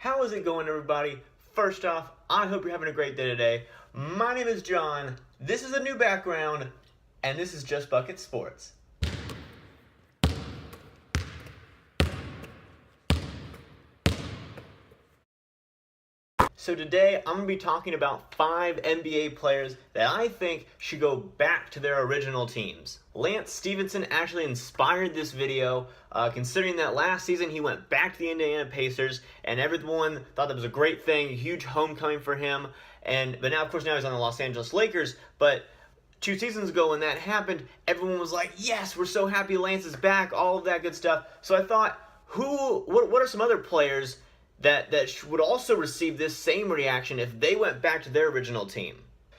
How is it going, everybody? First off, I hope you're having a great day today. My name is John, this is a new background, and this is Just Bucket Sports. So today, I'm going to be talking about 5 NBA players that I think should go back to their original teams. Lance Stephenson actually inspired this video, considering that last season he went back to the Indiana Pacers, and everyone thought that was a great thing, a huge homecoming for him. But now, of course, he's on the Los Angeles Lakers. But 2 seasons ago when that happened, everyone was like, yes, we're so happy Lance is back, all of that good stuff. So I thought, what are some other players that would also receive this same reaction if they went back to their original team?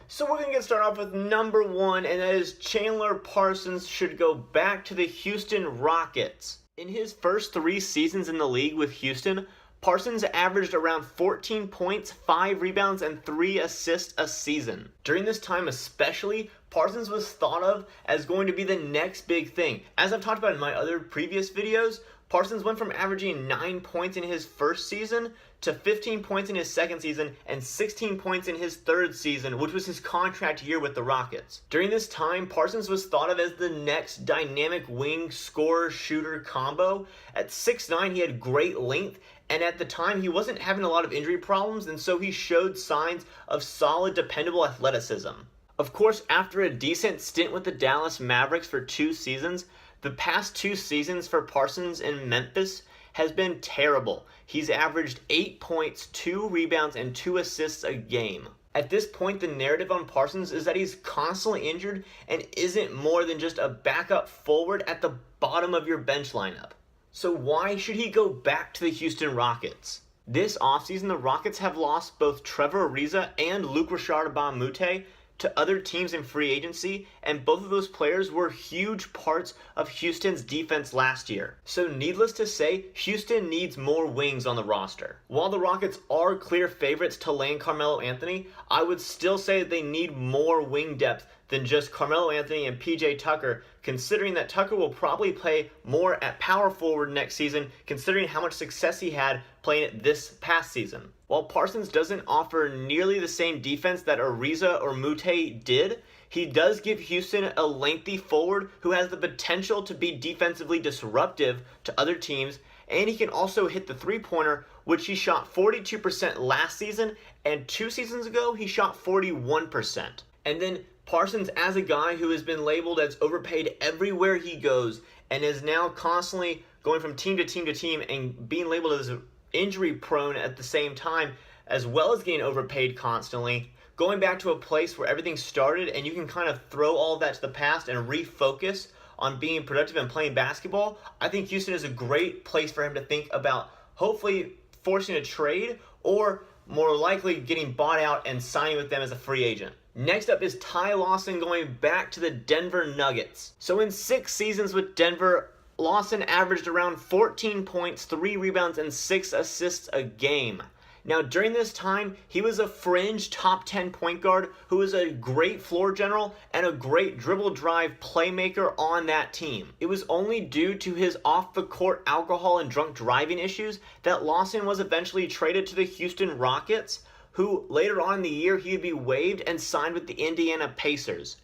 So we're going to get started off with number 1, and that is Chandler Parsons should go back to the Houston Rockets. In his first 3 seasons in the league with Houston, Parsons averaged around 14 points, 5 rebounds, and 3 assists a season. During this time especially, Parsons was thought of as going to be the next big thing. As I've talked about in my other previous videos, Parsons went from averaging 9 points in his first season to 15 points in his second season and 16 points in his third season, which was his contract year with the Rockets. During this time, Parsons was thought of as the next dynamic wing scorer-shooter combo. At 6'9", he had great length, and at the time, he wasn't having a lot of injury problems, and so he showed signs of solid, dependable athleticism. Of course, after a decent stint with the Dallas Mavericks for 2 seasons, the past 2 seasons for Parsons in Memphis has been terrible. He's averaged 8 points, 2 rebounds, and 2 assists a game. At this point, the narrative on Parsons is that he's constantly injured and isn't more than just a backup forward at the bottom of your bench lineup. So why should he go back to the Houston Rockets? This offseason, the Rockets have lost both Trevor Ariza and Luc Richard Mbah to other teams in free agency, and both of those players were huge parts of Houston's defense last year. So needless to say, Houston needs more wings on the roster. While the Rockets are clear favorites to land Carmelo Anthony, I would still say that they need more wing depth than just Carmelo Anthony and PJ Tucker, considering that Tucker will probably play more at power forward next season, considering how much success he had playing it this past season. While Parsons doesn't offer nearly the same defense that Ariza or Mute did, he does give Houston a lengthy forward who has the potential to be defensively disruptive to other teams, and he can also hit the three-pointer, which he shot 42% last season, and 2 seasons ago he shot 41%. And then Parsons, as a guy who has been labeled as overpaid everywhere he goes and is now constantly going from team to team to team and being labeled as injury prone at the same time, as well as getting overpaid constantly, going back to a place where everything started and you can kind of throw all that to the past and refocus on being productive and playing basketball, I think Houston is a great place for him to think about hopefully forcing a trade or more likely getting bought out and signing with them as a free agent. Next up is Ty Lawson going back to the Denver Nuggets. So in 6 seasons with Denver, Lawson averaged around 14 points, 3 rebounds, and 6 assists a game. Now during this time, he was a fringe top 10 point guard who was a great floor general and a great dribble drive playmaker on that team. It was only due to his off the court alcohol and drunk driving issues that Lawson was eventually traded to the Houston Rockets, who later on in the year he would be waived and signed with the Indiana Pacers.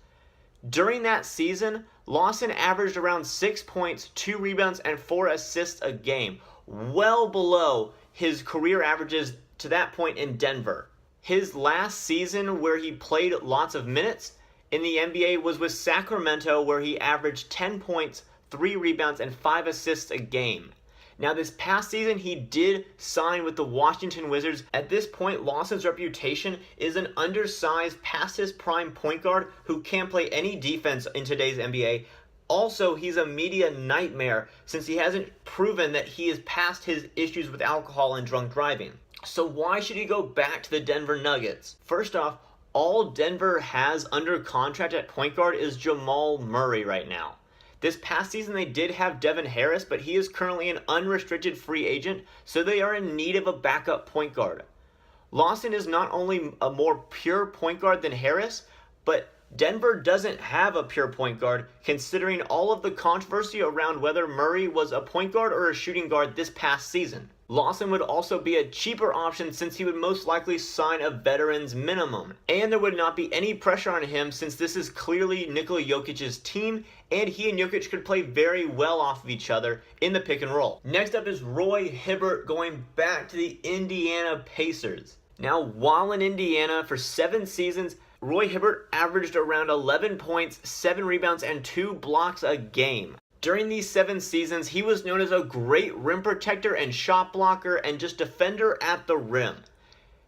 During that season, Lawson averaged around 6 points, 2 rebounds, and 4 assists a game, well below his career averages to that point in Denver. His last season where he played lots of minutes in the NBA was with Sacramento, where he averaged 10 points, 3 rebounds, and 5 assists a game. Now this past season, he did sign with the Washington Wizards. At this point, Lawson's reputation is an undersized, past his prime point guard who can't play any defense in today's NBA. Also, he's a media nightmare since he hasn't proven that he is past his issues with alcohol and drunk driving. So why should he go back to the Denver Nuggets? First off, all Denver has under contract at point guard is Jamal Murray right now. This past season, they did have Devin Harris, but he is currently an unrestricted free agent, so they are in need of a backup point guard. Lawson is not only a more pure point guard than Harris, but Denver doesn't have a pure point guard, considering all of the controversy around whether Murray was a point guard or a shooting guard this past season. Lawson would also be a cheaper option since he would most likely sign a veteran's minimum. And there would not be any pressure on him since this is clearly Nikola Jokic's team and he and Jokic could play very well off of each other in the pick and roll. Next up is Roy Hibbert going back to the Indiana Pacers. Now, while in Indiana for 7 seasons, Roy Hibbert averaged around 11 points, 7 rebounds, and 2 blocks a game. During these 7 seasons, he was known as a great rim protector and shot blocker and just defender at the rim.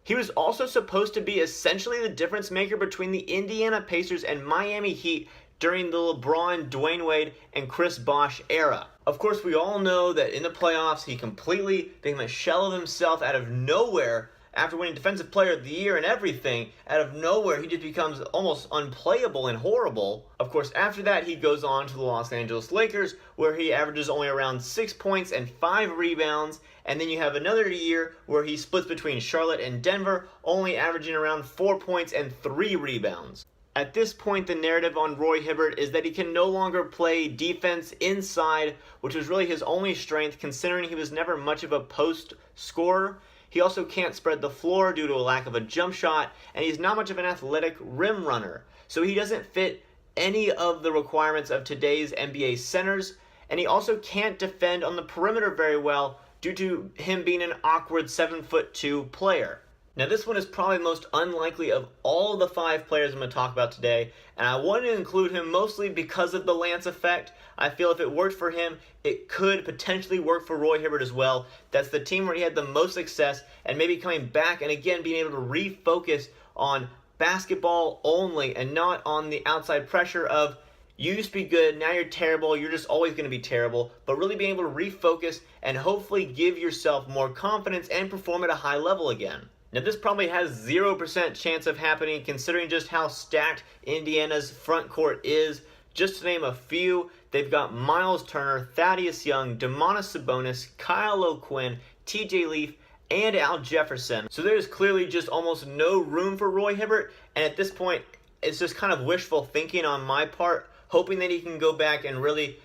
He was also supposed to be essentially the difference maker between the Indiana Pacers and Miami Heat during the LeBron, Dwayne Wade, and Chris Bosh era. Of course, we all know that in the playoffs, he completely became a shell of himself out of nowhere. After winning Defensive Player of the Year and everything, out of nowhere, he just becomes almost unplayable and horrible. Of course, after that, he goes on to the Los Angeles Lakers, where he averages only around 6 points and 5 rebounds. And then you have another year where he splits between Charlotte and Denver, only averaging around 4 points and 3 rebounds. At this point, the narrative on Roy Hibbert is that he can no longer play defense inside, which was really his only strength, considering he was never much of a post scorer. He also can't spread the floor due to a lack of a jump shot, and he's not much of an athletic rim runner. So he doesn't fit any of the requirements of today's NBA centers, and he also can't defend on the perimeter very well due to him being an awkward 7'2" player. Now this one is probably the most unlikely of all the 5 players I'm going to talk about today, and I want to include him mostly because of the Lance effect. I feel if it worked for him, it could potentially work for Roy Hibbert as well. That's the team where he had the most success, and maybe coming back and again being able to refocus on basketball only and not on the outside pressure of you used to be good, now you're terrible, you're just always going to be terrible, but really being able to refocus and hopefully give yourself more confidence and perform at a high level again. Now this probably has 0% chance of happening considering just how stacked Indiana's front court is. Just to name a few, they've got Miles Turner, Thaddeus Young, Domantas Sabonis, Kyle O'Quinn, TJ Leaf, and Al Jefferson. So there's clearly just almost no room for Roy Hibbert, and at this point, it's just kind of wishful thinking on my part, hoping that he can go back and really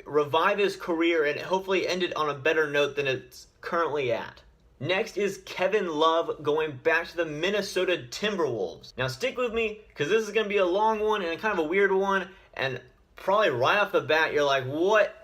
revive his career and hopefully end it on a better note than it's currently at. Next is Kevin Love going back to the Minnesota Timberwolves. Now stick with me because this is going to be a long one and kind of a weird one, and probably right off the bat you're like, what?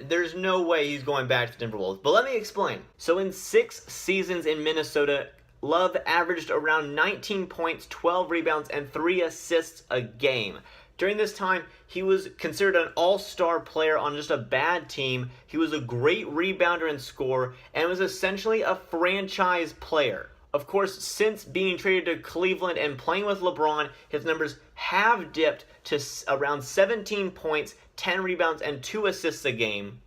There's no way he's going back to the Timberwolves. But let me explain. So in 6 seasons in Minnesota, Love averaged around 19 points, 12 rebounds, and 3 assists a game. During this time, he was considered an all-star player on just a bad team. He was a great rebounder and scorer, and was essentially a franchise player. Of course, since being traded to Cleveland and playing with LeBron, his numbers have dipped to around 17 points, 10 rebounds, and 2 assists a game.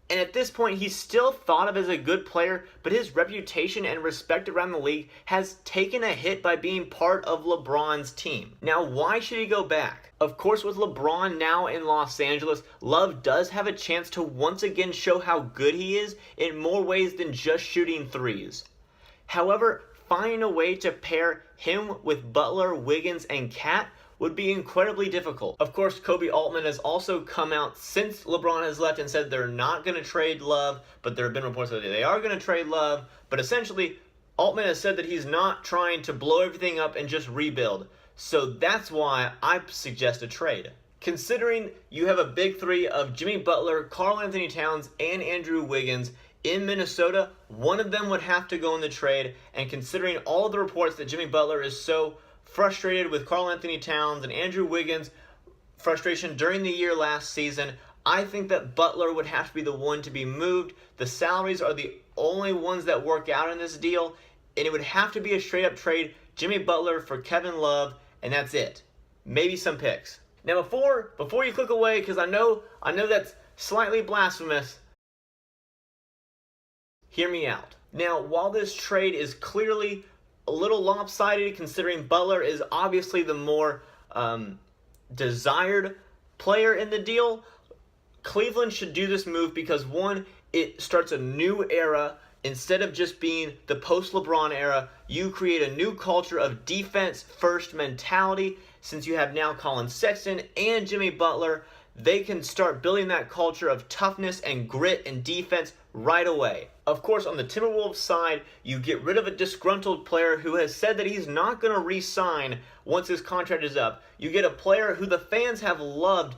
And at this point, he's still thought of as a good player, but his reputation and respect around the league has taken a hit by being part of LeBron's team. Now, why should he go back? Of course, with LeBron now in Los Angeles, Love does have a chance to once again show how good he is in more ways than just shooting threes. However, finding a way to pair him with Butler, Wiggins, and Cat would be incredibly difficult. Of course, Kobe Altman has also come out since LeBron has left and said they're not going to trade Love, but there have been reports that they are going to trade Love. But essentially, Altman has said that he's not trying to blow everything up and just rebuild. So that's why I suggest a trade. Considering you have a big 3 of Jimmy Butler, Karl Anthony Towns, and Andrew Wiggins in Minnesota, one of them would have to go in the trade. And considering all of the reports that Jimmy Butler is so frustrated with Karl Anthony Towns and Andrew Wiggins' frustration during the year last season, I think that Butler would have to be the one to be moved. The salaries are the only ones that work out in this deal, and it would have to be a straight-up trade, Jimmy Butler for Kevin Love, and that's it. Maybe some picks. Now before you click away, because I know that's slightly blasphemous, hear me out. Now, while this trade is clearly a little lopsided considering Butler is obviously the more desired player in the deal, Cleveland should do this move because one, it starts a new era. Instead of just being the post-LeBron era, you create a new culture of defense-first mentality. Since you have now Colin Sexton and Jimmy Butler, they can start building that culture of toughness and grit and defense right away. Of course, on the Timberwolves side, you get rid of a disgruntled player who has said that he's not going to re-sign once his contract is up. You get a player who the fans have loved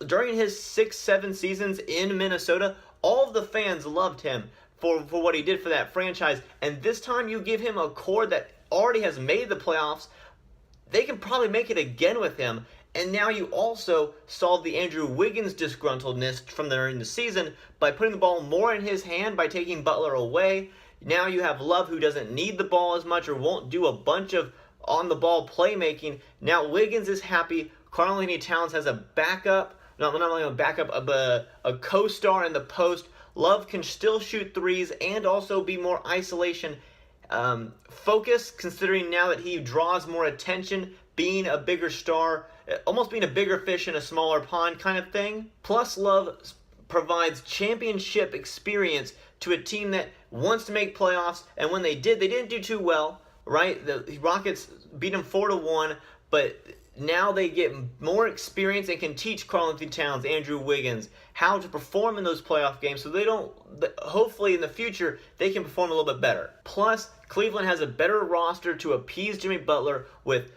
during his 6-7 seasons in Minnesota. All of the fans loved him for what he did for that franchise. And this time you give him a core that already has made the playoffs. They can probably make it again with him. And now you also solve the Andrew Wiggins disgruntledness from during the season by putting the ball more in his hand by taking Butler away. Now you have Love, who doesn't need the ball as much or won't do a bunch of on-the-ball playmaking. Now Wiggins is happy. Karl-Anthony Towns has a backup, not only a backup, but a co-star in the post. Love can still shoot threes and also be more isolation focused, considering now that he draws more attention, being a bigger star, almost being a bigger fish in a smaller pond kind of thing. Plus, Love provides championship experience to a team that wants to make playoffs, and when they didn't do too well, right? The Rockets beat them 4-1, but now they get more experience and can teach Karl-Anthony Towns, Andrew Wiggins, how to perform in those playoff games so they don't, hopefully in the future, they can perform a little bit better. Plus, Cleveland has a better roster to appease Jimmy Butler with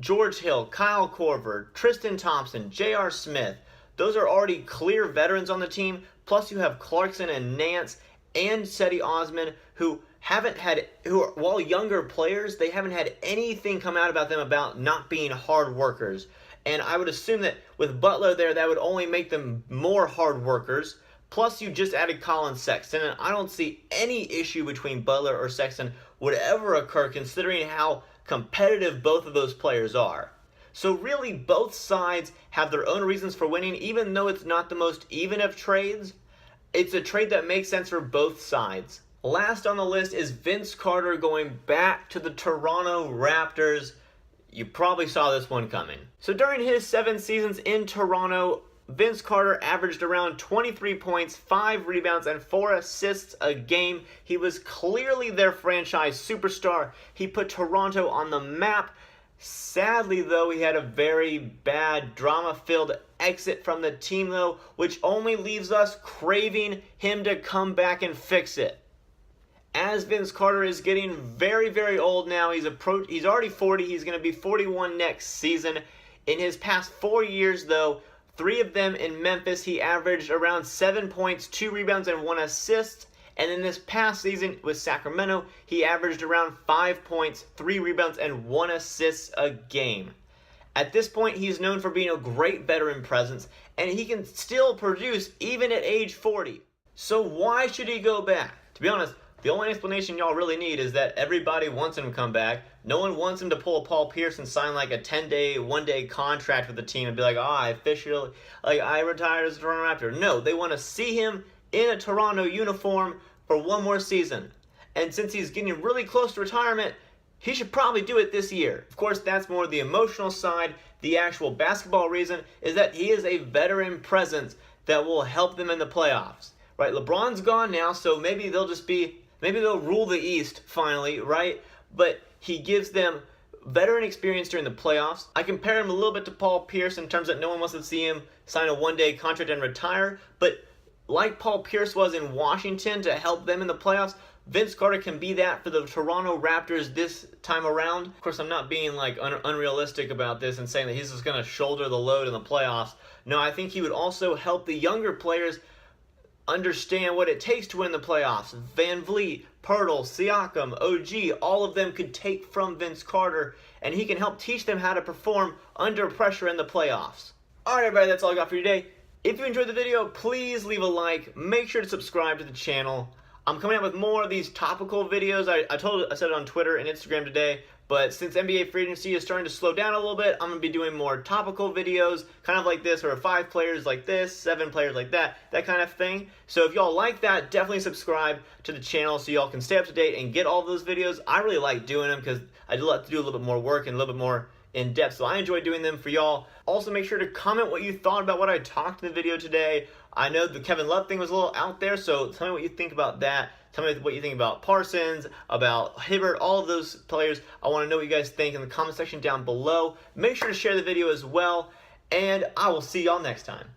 George Hill, Kyle Korver, Tristan Thompson, J.R. Smith. Those are already clear veterans on the team. Plus, you have Clarkson and Nance and Cedi Osman, who are, while younger players, they haven't had anything come out about them about not being hard workers. And I would assume that with Butler there, that would only make them more hard workers. Plus, you just added Colin Sexton, and I don't see any issue between Butler or Sexton would ever occur, considering how competitive both of those players are. So really, both sides have their own reasons for winning, even though it's not the most even of trades. It's a trade that makes sense for both sides. Last on the list is Vince Carter going back to the Toronto Raptors. You probably saw this one coming. So during his 7 seasons in Toronto, Vince Carter averaged around 23 points, 5 rebounds, and 4 assists a game. He was clearly their franchise superstar. He put Toronto on the map. Sadly, though, he had a very bad, drama-filled exit from the team, though, which only leaves us craving him to come back and fix it. As Vince Carter is getting very, very old now, he's already 40, he's going to be 41 next season. In his past 4 years, though, 3 of them in Memphis, he averaged around 7 points, 2 rebounds, and 1 assist. And in this past season with Sacramento, he averaged around 5 points, 3 rebounds, and 1 assist a game. At this point, he's known for being a great veteran presence, and he can still produce even at age 40. So why should he go back? To be honest, the only explanation y'all really need is that everybody wants him to come back. No one wants him to pull a Paul Pierce and sign like a 10-day, one-day contract with the team and be like, I retired as a Toronto Raptor. No, they want to see him in a Toronto uniform for one more season. And since he's getting really close to retirement, he should probably do it this year. Of course, that's more the emotional side. The actual basketball reason is that he is a veteran presence that will help them in the playoffs. Right? LeBron's gone now, so maybe they'll rule the East finally, right? But he gives them veteran experience during the playoffs. I compare him a little bit to Paul Pierce in terms that no one wants to see him sign a one-day contract and retire. But like Paul Pierce was in Washington to help them in the playoffs, Vince Carter can be that for the Toronto Raptors this time around. Of course, I'm not being like unrealistic about this and saying that he's just going to shoulder the load in the playoffs. No, I think he would also help the younger players understand what it takes to win the playoffs. Van Vliet, Pirtle, Siakam, OG, all of them could take from Vince Carter, and he can help teach them how to perform under pressure in the playoffs. Alright everybody, that's all I got for you today. If you enjoyed the video, please leave a like. Make sure to subscribe to the channel. I'm coming out with more of these topical videos. I said it on Twitter and Instagram today, but since NBA free agency is starting to slow down a little bit, I'm going to be doing more topical videos, kind of like this, or 5 players like this, 7 players like that kind of thing. So if y'all like that, definitely subscribe to the channel so y'all can stay up to date and get all those videos. I really like doing them because I do have to do a little bit more work and a little bit more in depth, so I enjoy doing them for y'all. Also, make sure to comment what you thought about what I talked in the video today. I know the Kevin Love thing was a little out there, so tell me what you think about that. Tell me what you think about Parsons, about Hibbert, all of those players. I want to know what you guys think in the comment section down below. Make sure to share the video as well, and I will see y'all next time.